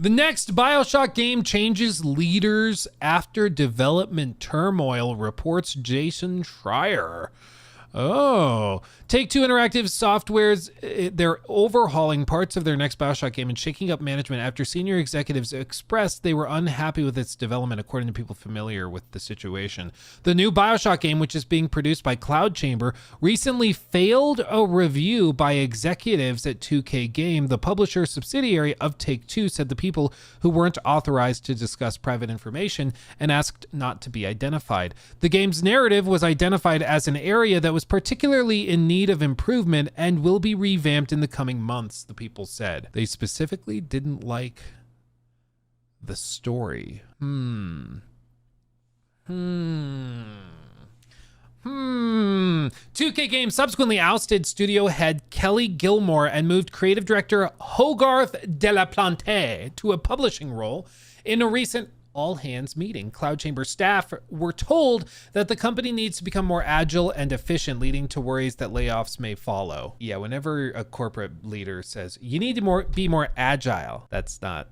The next Bioshock game changes leaders after development turmoil, reports Jason Schreier. Oh, Take-Two Interactive Software's they're overhauling parts of their next Bioshock game and shaking up management after senior executives expressed they were unhappy with its development, according to people familiar with the situation. The new Bioshock game, which is being produced by Cloud Chamber, recently failed a review by executives at 2K Game. The publisher subsidiary of Take-Two said the people who weren't authorized to discuss private information and asked not to be identified. The game's narrative was identified as an area that was particularly in need of improvement and will be revamped in the coming months, the people said. They specifically didn't like the story. 2K Games subsequently ousted studio head Kelly Gilmore and moved creative director Hogarth de la Plante to a publishing role. In a recent all-hands meeting, Cloud Chamber staff were told that the company needs to become more agile and efficient, leading to worries that layoffs may follow. Yeah, whenever a corporate leader says, you need to be more agile, that's not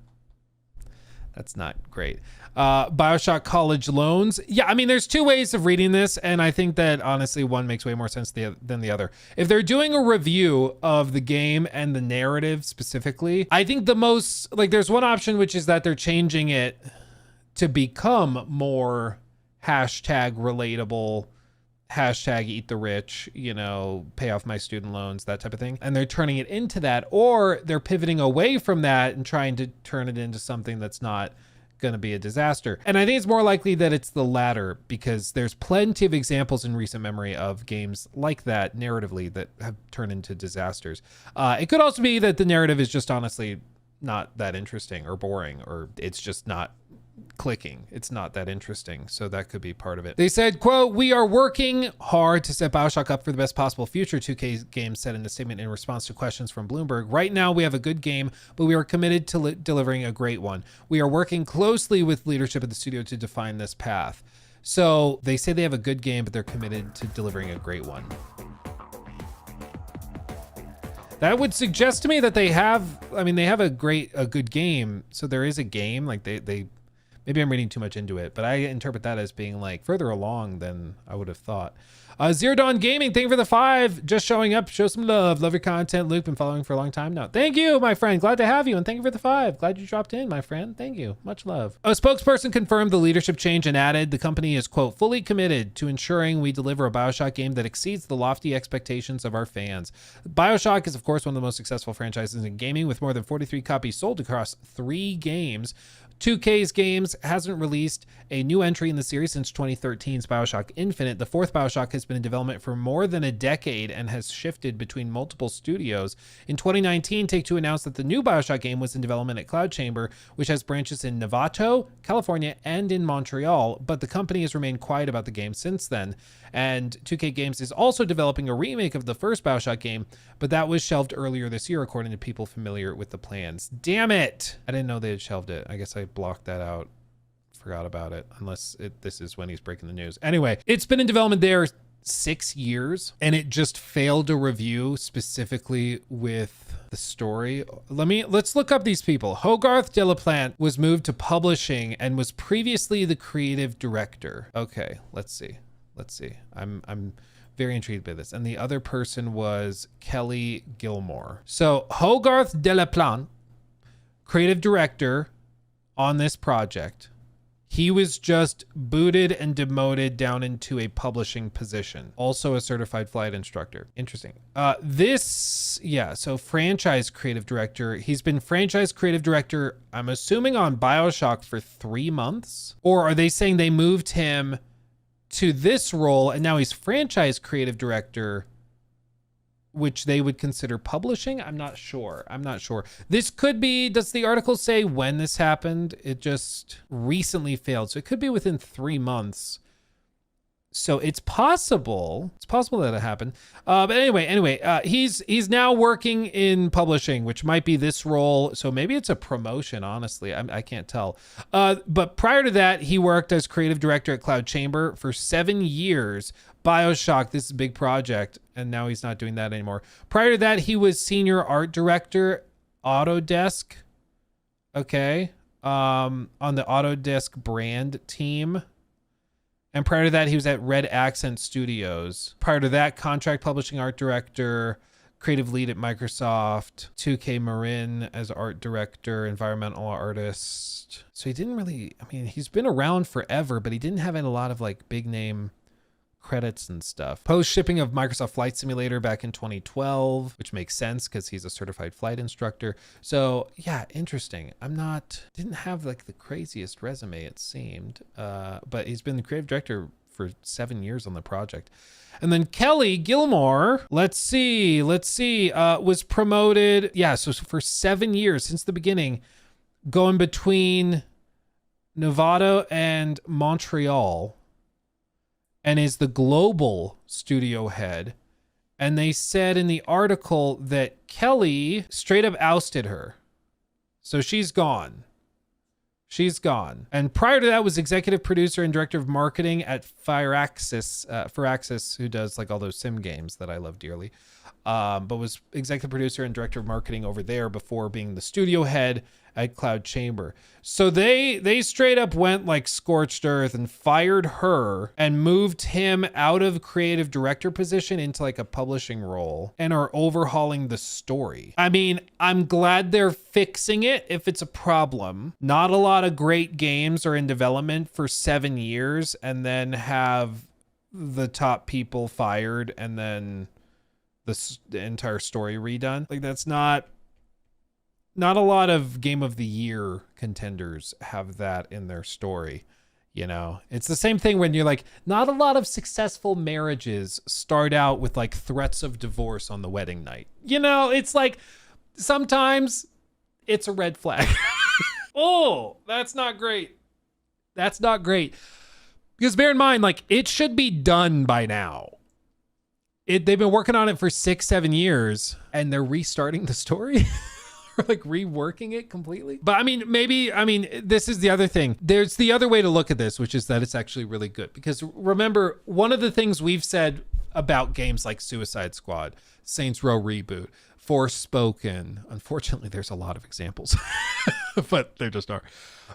great. Bioshock College loans. Yeah, I mean, there's two ways of reading this, and I think that honestly one makes way more sense than the other. If they're doing a review of the game and the narrative specifically, I think the most, like, there's one option, which is that they're changing it to become more hashtag relatable, hashtag eat the rich, you know, pay off my student loans, that type of thing. And they're turning it into that, or they're pivoting away from that and trying to turn it into something that's not going to be a disaster. And I think it's more likely that it's the latter, because there's plenty of examples in recent memory of games like that narratively that have turned into disasters. It could also be that the narrative is just honestly not that interesting or boring, or it's just not clicking. It's not that interesting. So that could be part of it. They said, quote, "We are working hard to set Bioshock up for the best possible future," 2K Games said in a statement in response to questions from Bloomberg. "Right now we have a good game, but we are committed to delivering a great one. We are working closely with leadership at the studio to define this path." So they say they have a good game, but they're committed to delivering a great one. That would suggest to me that they have a good game. So there is a game, like they maybe I'm reading too much into it, but I interpret that as being like further along than I would have thought. Zero Dawn Gaming, thank you for the 5. Just showing up, show some love. Love your content, Luke. Been following for a long time now. Thank you, my friend. Glad to have you, and thank you for the 5. Glad you dropped in, my friend. Thank you. Much love. A spokesperson confirmed the leadership change and added, the company is, quote, fully committed to ensuring we deliver a Bioshock game that exceeds the lofty expectations of our fans. Bioshock is, of course, one of the most successful franchises in gaming, with more than 43 copies sold across 3 games. 2K's Games hasn't released a new entry in the series since 2013's Bioshock Infinite. The 4th Bioshock has been in development for more than a decade and has shifted between multiple studios. In 2019, Take-Two announced that the new Bioshock game was in development at Cloud Chamber, which has branches in Novato, California, and in Montreal, but the company has remained quiet about the game since then. And 2K Games is also developing a remake of the first Bioshock game, but that was shelved earlier this year, according to people familiar with the plans. Damn it! I didn't know they had shelved it. I guess I blocked that out. Forgot about it, unless this is when he's breaking the news. Anyway, it's been in development there 6 years, and it just failed a review specifically with the story. Let's look up these people. Hogarth de la Plante was moved to publishing and was previously the creative director. Okay, let's see. I'm very intrigued by this. And the other person was Kelly Gilmore. So Hogarth de la Plante, creative director on this project. He was just booted and demoted down into a publishing position. Also a certified flight instructor. Interesting. So franchise creative director. He's been franchise creative director, I'm assuming, on Bioshock for 3 months. Or are they saying they moved him to this role and now he's franchise creative director, which they would consider publishing? I'm not sure. This could be, does the article say when this happened? It just recently failed. So it could be within 3 months. So it's possible that it happened. But anyway, he's now working in publishing, which might be this role. So maybe it's a promotion, honestly. I can't tell. But prior to that, he worked as creative director at Cloud Chamber for 7 years. Bioshock, this is a big project, and now he's not doing that anymore. Prior to that, he was senior art director, Autodesk. Okay. On the Autodesk brand team. And prior to that, he was at Red Accent Studios. Prior to that, contract publishing art director, creative lead at Microsoft, 2K Marin as art director, environmental artist. So he didn't really, I mean, he's been around forever, but he didn't have a lot of like big name credits and stuff. Post shipping of Microsoft Flight Simulator back in 2012, which makes sense because he's a certified flight instructor. So yeah, interesting. Didn't have like the craziest resume, it seemed, but he's been the creative director for 7 years on the project. And then Kelly Gilmore, let's see, was promoted. Yeah, so for 7 years since the beginning, going between Nevada and Montreal, and is the global studio head. And they said in the article that Kelly straight up ousted her. So she's gone. She's gone. And prior to that was executive producer and director of marketing at Firaxis, who does like all those sim games that I love dearly. But was executive producer and director of marketing over there before being the studio head at Cloud Chamber. So they straight up went like scorched earth and fired her and moved him out of creative director position into like a publishing role and are overhauling the story. I mean, I'm glad they're fixing it if it's a problem. Not a lot of great games are in development for 7 years and then have the top people fired and then the entire story redone. Like that's not a lot of Game of the Year contenders have that in their story. You know, it's the same thing when you're like, not a lot of successful marriages start out with like threats of divorce on the wedding night. You know, it's like sometimes it's a red flag. Oh, that's not great. That's not great. Because bear in mind, like it should be done by now. They've been working on it for 6-7 years and they're restarting the story. Or like reworking it completely. But I mean, this is the other thing. There's the other way to look at this, which is that it's actually really good. Because remember, one of the things we've said about games like Suicide Squad, Saints Row Reboot, Forspoken, unfortunately, there's a lot of examples, but there just are.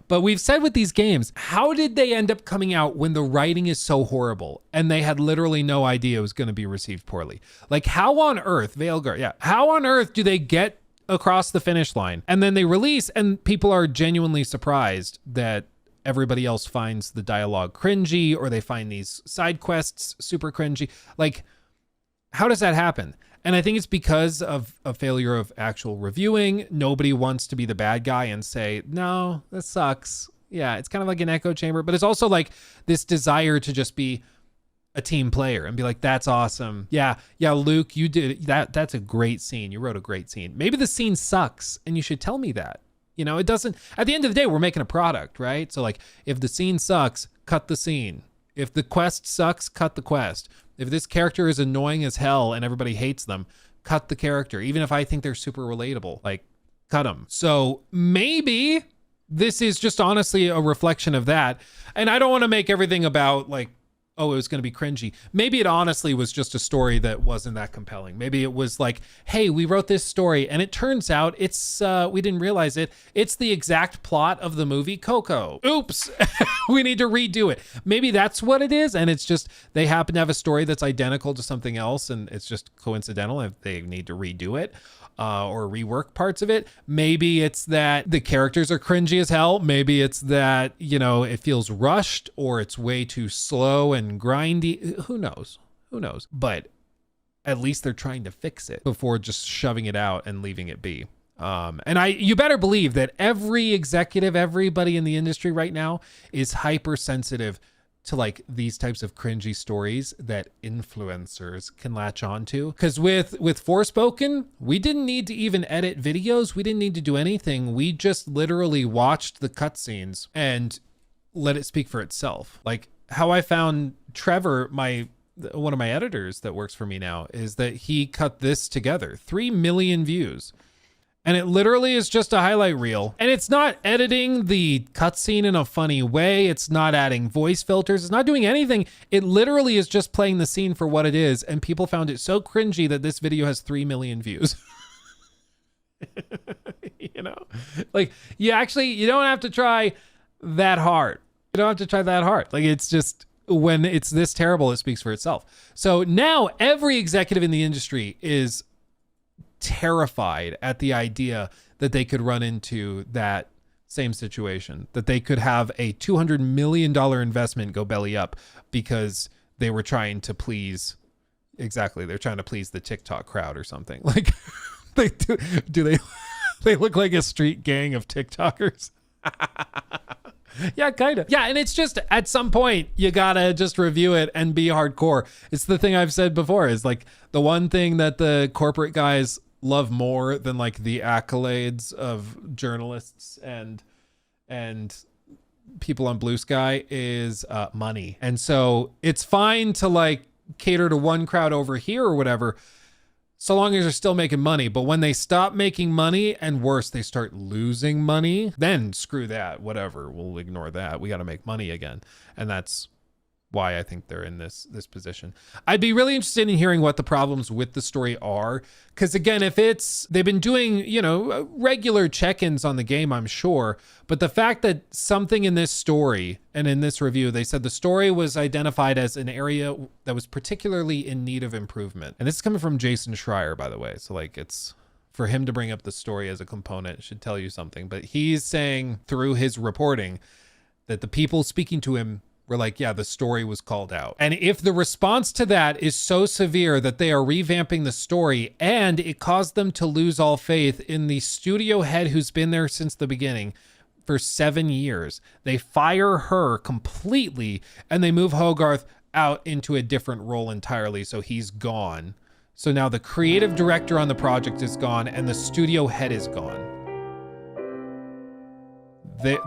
But we've said with these games, how did they end up coming out when the writing is so horrible and they had literally no idea it was going to be received poorly? Like how on earth, Veilguard, yeah, how on earth do they get across the finish line and then they release and people are genuinely surprised that everybody else finds the dialogue cringy or they find these side quests super cringy? Like, how does that happen? And I think it's because of a failure of actual reviewing. Nobody wants to be the bad guy and say, no, that sucks. Yeah, it's kind of like an echo chamber, but it's also like this desire to just be a team player and be like, that's awesome. Yeah, Luke, you did that. That's a great scene. You wrote a great scene. Maybe the scene sucks and you should tell me that. You know, it doesn't, at the end of the day, we're making a product, right? So like if the scene sucks, cut the scene. If the quest sucks, cut the quest. If this character is annoying as hell and everybody hates them, cut the character. Even if I think they're super relatable, like cut them. So maybe this is just honestly a reflection of that. And I don't want to make everything about like, oh, it was going to be cringy. Maybe it honestly was just a story that wasn't that compelling. Maybe it was like, hey, we wrote this story and it turns out it's, we didn't realize it. It's the exact plot of the movie Coco. Oops, we need to redo it. Maybe that's what it is. And it's just, they happen to have a story that's identical to something else and it's just coincidental if they need to redo it. Or rework parts of it. Maybe it's that the characters are cringy as hell. Maybe it's that, you know, it feels rushed or it's way too slow and grindy. Who knows? But at least they're trying to fix it before just shoving it out and leaving it be. And you better believe that every executive, everybody in the industry right now is hypersensitive to like these types of cringy stories that influencers can latch onto. Because with Forspoken, we didn't need to even edit videos. We didn't need to do anything. We just literally watched the cutscenes and let it speak for itself. Like how I found Trevor, one of my editors that works for me now, is that he cut this together. 3 million views. And it literally is just a highlight reel. And it's not editing the cutscene in a funny way. It's not adding voice filters. It's not doing anything. It literally is just playing the scene for what it is. And people found it so cringy that this video has 3 million views. You know, like you don't have to try that hard. You don't have to try that hard. Like, it's just, when it's this terrible, it speaks for itself. So now every executive in the industry is terrified at the idea that they could run into that same situation, that they could have a $200 million investment go belly up because they were trying to please, they're trying to please the TikTok crowd or something. Like, they look like a street gang of TikTokers? Yeah, kind of. Yeah, and it's just, at some point, you gotta just review it and be hardcore. It's the thing I've said before, is like, the one thing that the corporate guys love more than like the accolades of journalists and people on Blue Sky is money. And so it's fine to like cater to one crowd over here or whatever, so long as they're still making money. But when they stop making money, and worse, they start losing money, then screw that, whatever, we'll ignore that. We got to make money again. And that's why I think they're in this position. I'd be really interested in hearing what the problems with the story are. Because again, if they've been doing, regular check-ins on the game, I'm sure. But the fact that something in this story, and in this review, they said the story was identified as an area that was particularly in need of improvement. And this is coming from Jason Schreier, by the way. So like, it's for him to bring up the story as a component should tell you something. But he's saying through his reporting that the people speaking to him were like, yeah, the story was called out. And if the response to that is so severe that they are revamping the story, and it caused them to lose all faith in the studio head who's been there since the beginning for 7 years, they fire her completely and they move Hogarth out into a different role entirely. So he's gone. So now the creative director on the project is gone and the studio head is gone.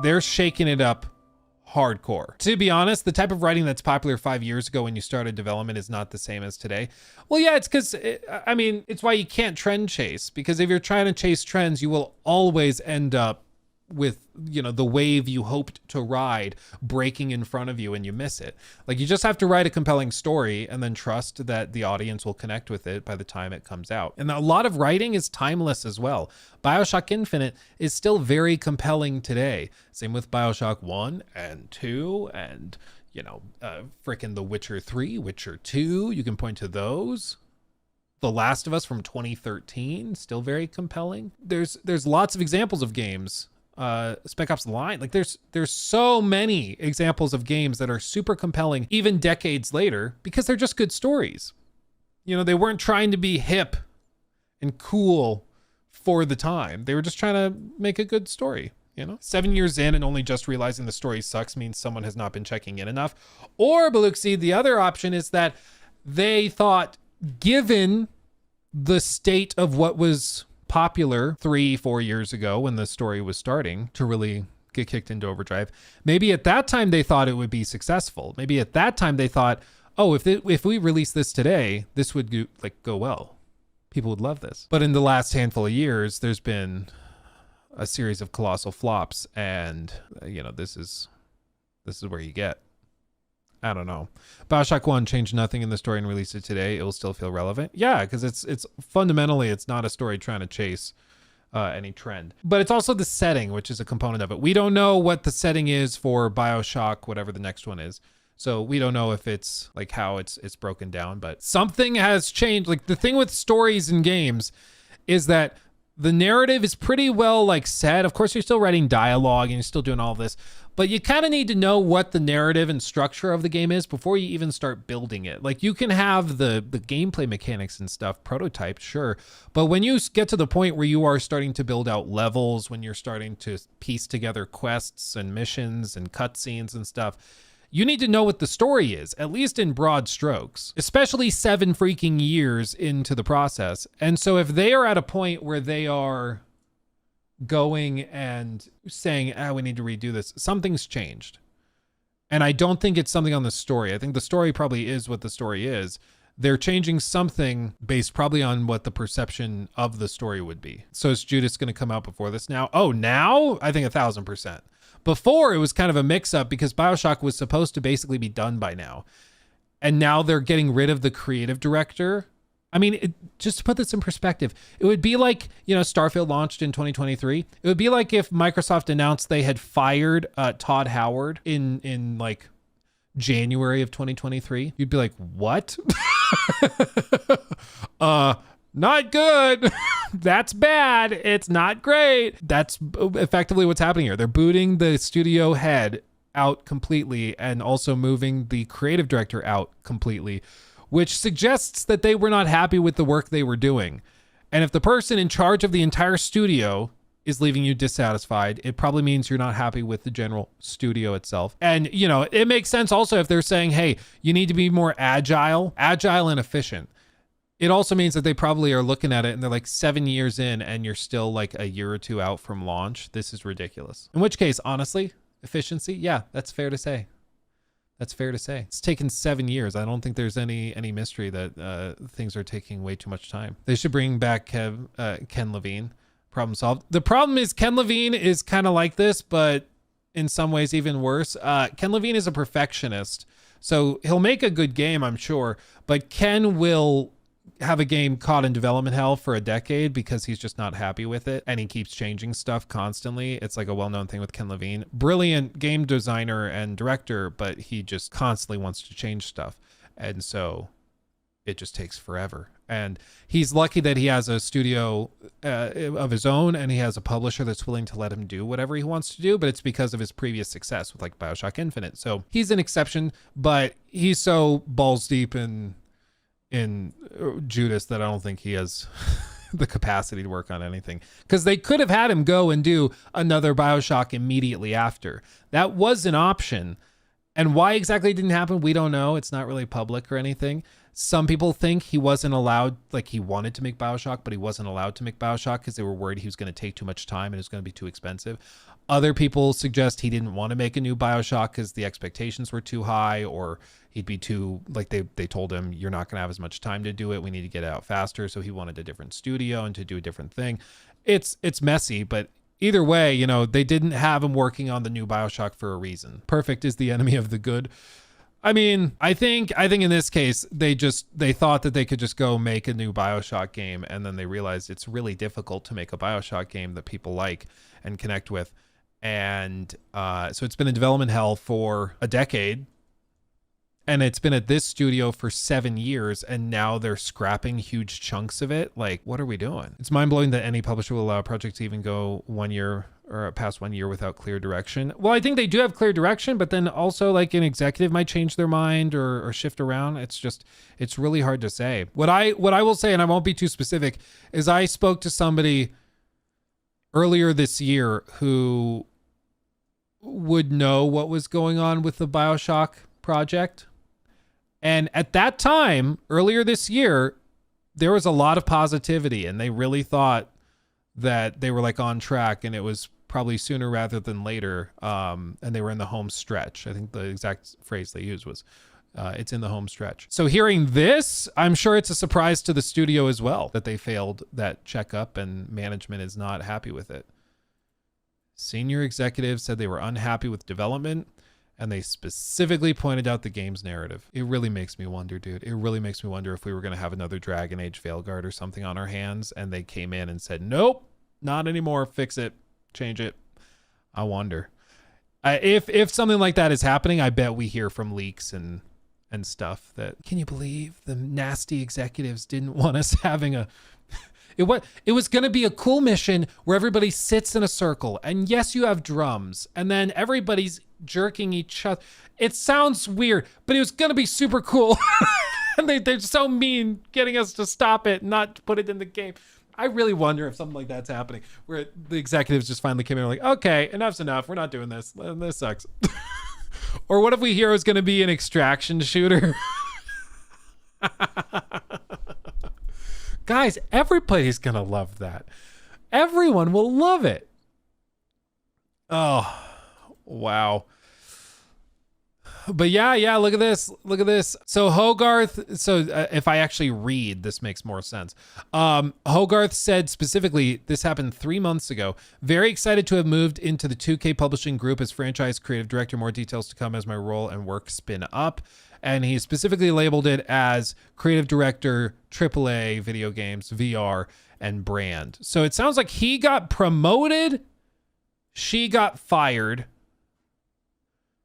They're shaking it up hardcore. To be honest, the type of writing that's popular 5 years ago when you started development is not the same as today. Well, yeah, it's because, it's why you can't trend chase, because if you're trying to chase trends, you will always end up with, the wave you hoped to ride breaking in front of you and you miss it. Like, you just have to write a compelling story and then trust that the audience will connect with it by the time it comes out. And a lot of writing is timeless as well. Bioshock Infinite is still very compelling today. Same with Bioshock 1 and 2 and, frickin' The Witcher 3, Witcher 2. You can point to those. The Last of Us from 2013, still very compelling. There's lots of examples of games. Spec Ops: The Line, like there's so many examples of games that are super compelling even decades later because they're just good stories. They weren't trying to be hip and cool for the time. They were just trying to make a good story. 7 years in and only just realizing the story sucks means someone has not been checking in enough. Or Baluxi, the other option is that they thought, given the state of what was popular 3-4 years ago when the story was starting to really get kicked into overdrive, maybe at that time they thought it would be successful. Maybe at that time they thought, oh, if we release this today, this would go well. People would love this. But in the last handful of years, there's been a series of colossal flops, and this is where you get. I don't know. Bioshock 1 changed nothing in the story and released it today. It will still feel relevant. Yeah, because it's fundamentally, it's not a story trying to chase any trend. But it's also the setting, which is a component of it. We don't know what the setting is for Bioshock, whatever the next one is. So we don't know if it's like how it's broken down, but something has changed. Like, the thing with stories in games is that the narrative is pretty well set. Of course, you're still writing dialogue and you're still doing all this, but you kind of need to know what the narrative and structure of the game is before you even start building it. Like, you can have the gameplay mechanics and stuff prototyped, sure. But when you get to the point where you are starting to build out levels, when you're starting to piece together quests and missions and cutscenes and stuff, you need to know what the story is, at least in broad strokes, especially 7 freaking years into the process. And so if they are at a point where they are going and saying, we need to redo this, something's changed. And I don't think it's something on the story. I think the story probably is what the story is. They're changing something based probably on what the perception of the story would be. So is Judas going to come out before this now? Oh, now? I think 1,000%. Before, it was kind of a mix-up because Bioshock was supposed to basically be done by now. And now they're getting rid of the creative director I mean, just to put this in perspective, it would be like, Starfield launched in 2023. It would be like if Microsoft announced they had fired Todd Howard in like January of 2023. You'd be like, what? Not good. That's bad. It's not great. That's effectively what's happening here. They're booting the studio head out completely and also moving the creative director out completely, which suggests that they were not happy with the work they were doing. And if the person in charge of the entire studio is leaving you dissatisfied, it probably means you're not happy with the general studio itself. And, it makes sense also if they're saying, hey, you need to be more agile and efficient. It also means that they probably are looking at it and they're like 7 years in and you're still like a year or two out from launch. This is ridiculous. In which case, honestly, efficiency, yeah, that's fair to say. That's fair to say. It's taken 7 years. I don't think there's any mystery that things are taking way too much time. They should bring back Ken Levine. Problem solved. The problem is Ken Levine is kind of like this, but in some ways even worse. Ken Levine is a perfectionist. So he'll make a good game, I'm sure, but Ken will have a game caught in development hell for a decade because he's just not happy with it and he keeps changing stuff constantly. It's like a well-known thing with Ken Levine. Brilliant game designer and director, but he just constantly wants to change stuff. And so it just takes forever. And he's lucky that he has a studio of his own and he has a publisher that's willing to let him do whatever he wants to do, but it's because of his previous success with like Bioshock Infinite. So he's an exception, but he's so balls deep in Judas that I don't think he has the capacity to work on anything, because they could have had him go and do another Bioshock immediately after. That was an option. And why exactly it didn't happen, we don't know. It's not really public or anything. Some people think he wasn't allowed, like he wanted to make Bioshock, but he wasn't allowed to make Bioshock because they were worried he was going to take too much time and it was going to be too expensive. Other people suggest he didn't want to make a new Bioshock because the expectations were too high, or he'd be too, like they told him, you're not going to have as much time to do it. We need to get it out faster. So he wanted a different studio and to do a different thing. It's messy, but either way, they didn't have him working on the new Bioshock for a reason. Perfect is the enemy of the good. I mean, I think in this case, they thought that they could just go make a new Bioshock game. And then they realized it's really difficult to make a Bioshock game that people like and connect with. And so it's been in development hell for a decade. And it's been at this studio for 7 years, and now they're scrapping huge chunks of it. Like, what are we doing? It's mind-blowing that any publisher will allow a project to even go 1 year or past 1 year without clear direction. Well, I think they do have clear direction, but then also like an executive might change their mind or shift around. It's really hard to say. What I will say, and I won't be too specific, is I spoke to somebody earlier this year who would know what was going on with the Bioshock project. And at that time, earlier this year, there was a lot of positivity and they really thought that they were like on track, and it was probably sooner rather than later. And they were in the home stretch. I think the exact phrase they used was, it's in the home stretch. So hearing this, I'm sure it's a surprise to the studio as well that they failed that checkup and management is not happy with it. Senior executives said they were unhappy with development, and they specifically pointed out the game's narrative. It really makes me wonder, dude. It really makes me wonder if we were going to have another Dragon Age Veilguard or something on our hands, and they came in and said, nope, not anymore. Fix it. Change it. I wonder. If something like that is happening, I bet we hear from leaks and stuff that, can you believe the nasty executives didn't want us having a... It was going to be a cool mission where everybody sits in a circle, and yes, you have drums, and then everybody's jerking each other. It sounds weird, but it was going to be super cool. And they're so mean getting us to stop it and not put it in the game. I really wonder if something like that's happening, where the executives just finally came in and were like, okay, enough's enough. We're not doing this. This sucks. Or what if we hear it's going to be an extraction shooter? Guys, everybody's going to love that. Everyone will love it. Oh, wow. But yeah, look at this. Look at this. So Hogarth, if I actually read, this makes more sense. Hogarth said specifically, this happened 3 months ago. Very excited to have moved into the 2K Publishing Group as franchise creative director. More details to come as my role and work spin up. And he specifically labeled it as creative director, AAA video games, VR, and brand. So it sounds like he got promoted. She got fired.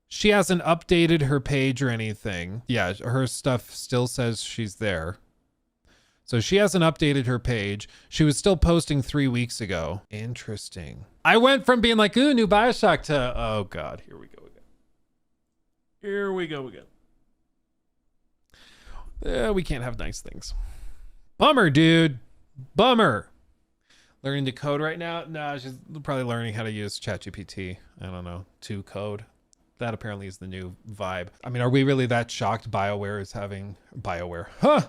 She hasn't updated her page or anything. Yeah, her stuff still says she's there. So she hasn't updated her page. She was still posting 3 weeks ago. Interesting. I went from being like, ooh, new Bioshock to, oh God, here we go again. Here we go again. We can't have nice things. Bummer, dude. Bummer. Learning to code right now? No, she's probably learning how to use ChatGPT. I don't know, to code. That apparently is the new vibe. I mean, are we really that shocked BioWare is having... BioWare. Huh!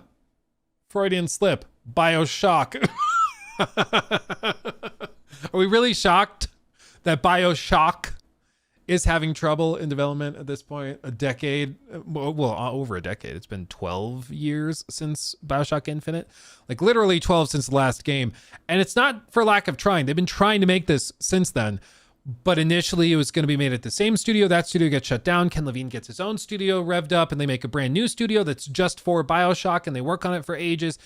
Freudian slip. Bioshock. Are we really shocked that Bioshock is having trouble in development at this point? A decade, well, over a decade. It's been 12 years since Bioshock Infinite. Like literally 12 since the last game. And it's not for lack of trying. They've been trying to make this since then. But initially it was going to be made at the same studio. That studio gets shut down. Ken Levine gets his own studio revved up and they make a brand new studio that's just for Bioshock and they work on it for ages.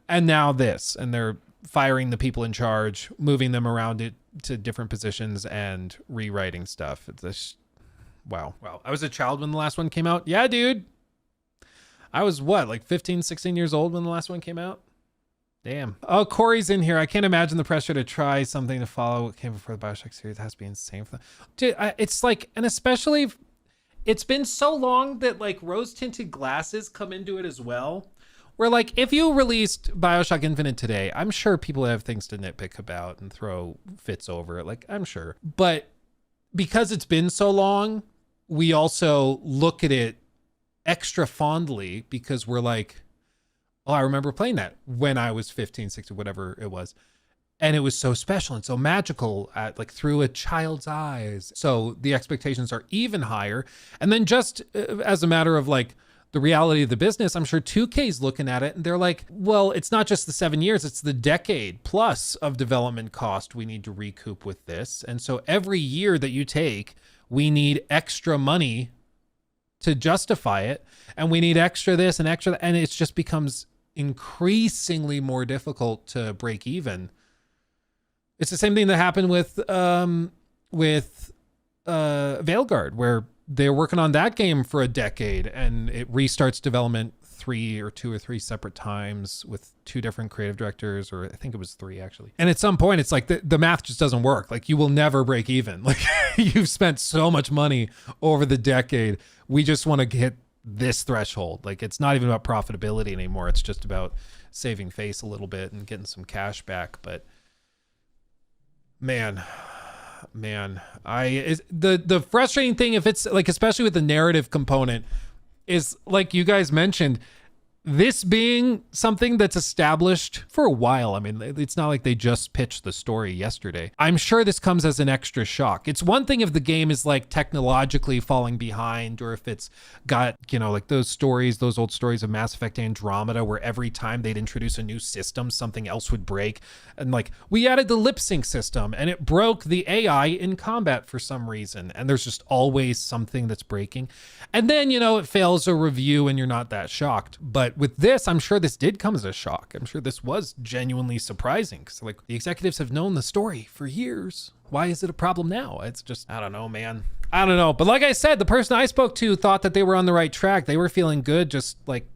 And now this, and they're firing the people in charge, moving them around it to different positions and rewriting stuff. It's just, wow. I was a child when the last one came out. Yeah, dude. I was what, like 15, 16 years old when the last one came out? Damn. Oh, Corey's in here. I can't imagine the pressure to try something to follow what came before the Bioshock series. It has to be insane for them. Dude, it's like, and especially, it's been so long that like rose-tinted glasses come into it as well. Where like, if you released Bioshock Infinite today, I'm sure people have things to nitpick about and throw fits over it. Like, I'm sure. But because it's been so long, we also look at it extra fondly because we're like, oh, I remember playing that when I was 15, 16, whatever it was. And it was so special and so magical at like through a child's eyes. So the expectations are even higher. And then just as a matter of like the reality of the business, I'm sure 2K's looking at it and they're like, well, it's not just the 7 years, it's the decade plus of development cost we need to recoup with this. And so every year that you take, we need extra money to justify it. And we need extra this and extra that. And it just becomes increasingly more difficult to break even. It's the same thing that happened with Veilguard, where they're working on that game for a decade and it restarts development two or three separate times with 2 different creative directors, or I think it was 3 actually. And at some point it's like the math just doesn't work. Like you will never break even. Like you've spent so much money over the decade. We just want to hit this threshold. Like it's not even about profitability anymore. It's just about saving face a little bit and getting some cash back. But man, the frustrating thing, if it's like, especially with the narrative component, is like you guys mentioned, this being something that's established for a while. I mean, it's not like they just pitched the story yesterday. I'm sure this comes as an extra shock. It's one thing if the game is like technologically falling behind, or if it's got, you know, like those old stories of Mass Effect Andromeda, where every time they'd introduce a new system, something else would break. And like, we added the lip sync system and it broke the AI in combat for some reason. And there's just always something that's breaking. And then, you know, it fails a review and you're not that shocked. But with this, I'm sure this did come as a shock. I'm sure this was genuinely surprising because like the executives have known the story for years. Why is it a problem now? It's just, I don't know, man. I don't know. But like I said, the person I spoke to thought that they were on the right track. They were feeling good just like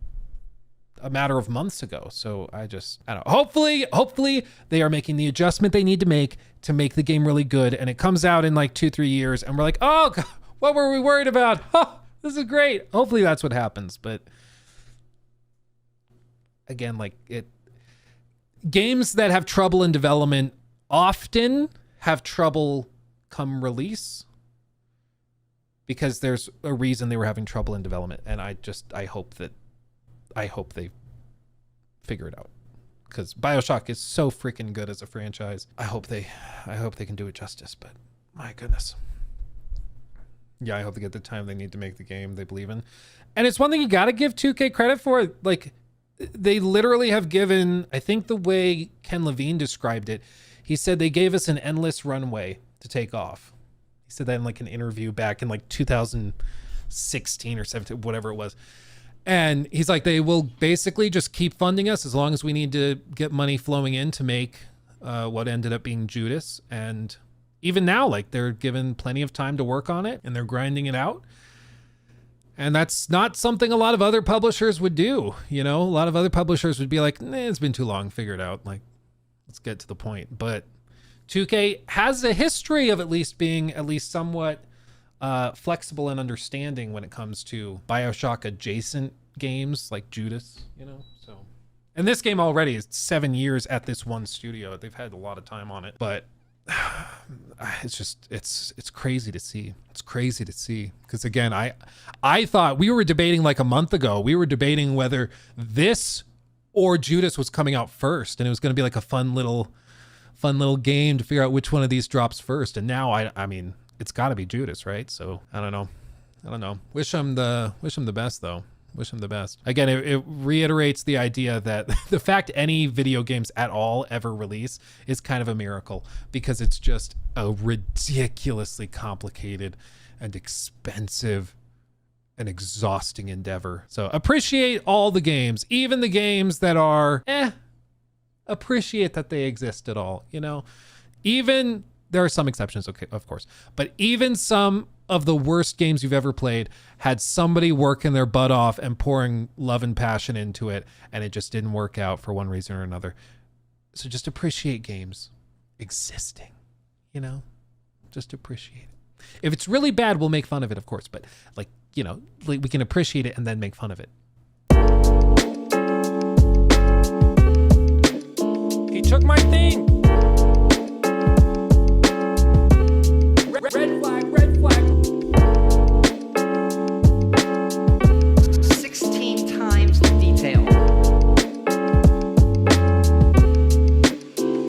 a matter of months ago. So I don't know. Hopefully they are making the adjustment they need to make the game really good. And it comes out in like 2-3 years and we're like, oh, God, what were we worried about? Oh, this is great. Hopefully that's what happens. But again, like games that have trouble in development often have trouble come release because there's a reason they were having trouble in development. And I hope they figure it out, because Bioshock is so freaking good as a franchise. I hope they can do it justice, but my goodness. Yeah, I hope they get the time they need to make the game they believe in. And it's one thing you got to give 2K credit for. Like, they literally have given, I think the way Ken Levine described it, he said they gave us an endless runway to take off. He said that in like an interview back in like 2016 or 17, whatever it was. And he's like, they will basically just keep funding us as long as we need to get money flowing in to make what ended up being Judas. And even now, like, they're given plenty of time to work on it and they're grinding it out. And that's not something a lot of other publishers would do. You know, a lot of other publishers would be like, nah, it's been too long, figure it out. Like, let's get to the point. But 2K has a history of at least being at least somewhat flexible and understanding when it comes to Bioshock adjacent games like Judas, you know? So, and this game already is 7 years at this one studio. They've had a lot of time on it, but it's just, it's crazy to see. It's crazy to see. Because again, I thought we were debating like a month ago, we were debating whether this or Judas was coming out first. And it was going to be like a fun little game to figure out which one of these drops first. And now I mean, it's gotta be Judas, right? So I don't know. Wish him the best though. Wish him the best. Again, it reiterates the idea that the fact any video games at all ever release is kind of a miracle, because it's just a ridiculously complicated and expensive and exhausting endeavor. So appreciate all the games, even the games that are appreciate that they exist at all, you know? Even, there are some exceptions, okay, of course, but even some of the worst games you've ever played had somebody working their butt off and pouring love and passion into it, and it just didn't work out for one reason or another. So just appreciate games existing, you know? Just appreciate it. If it's really bad, we'll make fun of it, of course, but like, you know, like we can appreciate it and then make fun of it. He took my thing.